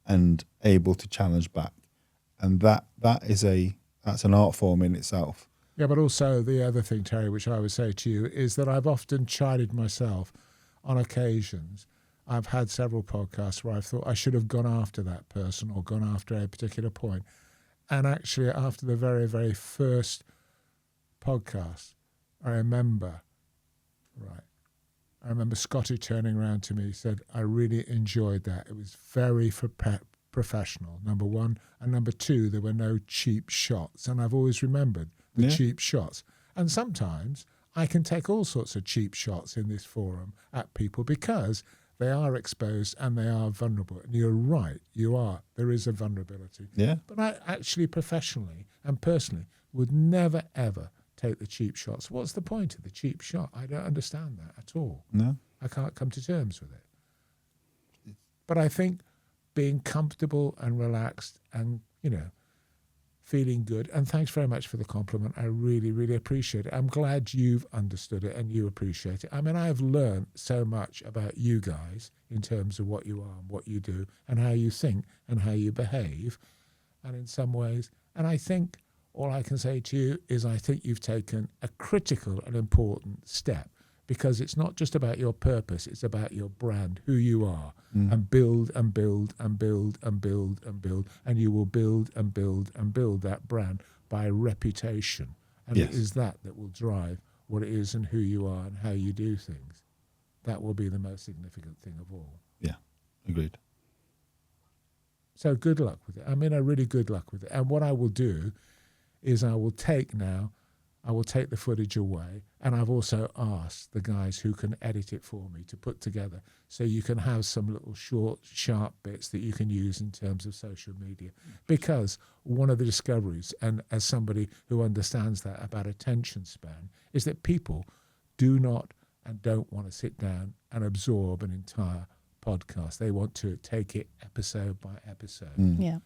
and able to challenge back. And that's an art form in itself. Yeah, but also the other thing, Terry, which I would say to you, is that I've often chided myself on occasions. I've had several podcasts where I've thought I should have gone after that person or gone after a particular point. And actually, after the very, very first podcast, I remember Scotty turning around to me. He said, I really enjoyed that. It was very professional, number one. And number two, there were no cheap shots. And I've always remembered the cheap shots. And sometimes I can take all sorts of cheap shots in this forum at people because they are exposed and they are vulnerable. And you're right, you are. There is a vulnerability. Yeah. But I actually professionally and personally would never, ever take the cheap shots. What's the point of the cheap shot? I don't understand that at all. No. I can't come to terms with it. But I think being comfortable and relaxed and, feeling good. And thanks very much for the compliment. I really, really appreciate it. I'm glad you've understood it and you appreciate it. I mean, I've learned so much about you guys in terms of what you are and what you do and how you think and how you behave. And in some ways, and I think all I can say to you is I think you've taken a critical and important step, because it's not just about your purpose, it's about your brand, who you are, and build and build and build and build and build, and you will build and build and build that brand by reputation. And Yes. it is that will drive what it is and who you are and how you do things. That will be the most significant thing of all. Yeah. Agreed. So good luck with it. I mean, a really good luck with it. And what I will do is I will take the footage away, and I've also asked the guys who can edit it for me to put together so you can have some little short, sharp bits that you can use in terms of social media. Because one of the discoveries, and as somebody who understands that about attention span, is that people do not and don't want to sit down and absorb an entire podcast. They want to take it episode by episode. Yeah.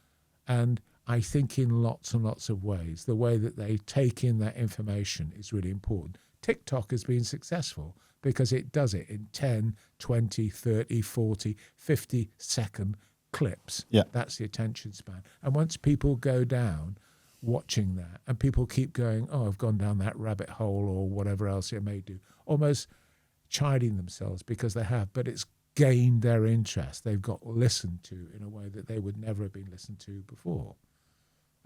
And I think in lots and lots of ways, the way that they take in that information is really important. TikTok has been successful because it does it in 10, 20, 30, 40, 50-second clips. Yeah. That's the attention span. And once people go down watching that and people keep going, oh, I've gone down that rabbit hole or whatever else it may do, almost chiding themselves because they have, but it's gained their interest. They've got listened to in a way that they would never have been listened to before.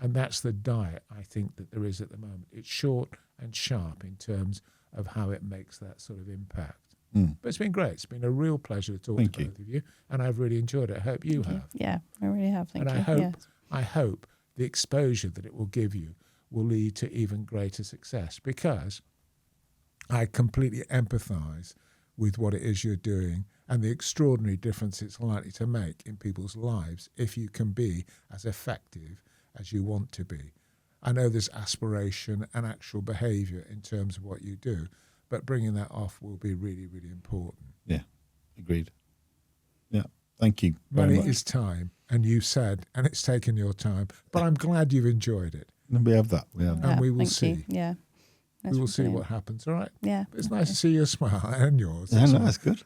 And that's the diet, I think, that there is at the moment. It's short and sharp in terms of how it makes that sort of impact. But it's been great. It's been a real pleasure to talk Thank to you. both of you, and I've really enjoyed it. I hope you have. Yeah, I really have. Thank And you. I hope the exposure that it will give you will lead to even greater success, because I completely empathise with what it is you're doing and the extraordinary difference it's likely to make in people's lives if you can be as effective as you want to be. I know there's aspiration and actual behaviour in terms of what you do, but bringing that off will be really, really important. Yeah. Agreed. Yeah. Thank you very Money much. is time, and you said, and it's taken your time, but I'm glad you've enjoyed it. We have that. We have that. And we will thank see. You. Yeah. We will see what happens, all right? Yeah. It's nice to see your smile and yours. Yeah, That's no, all. that's good.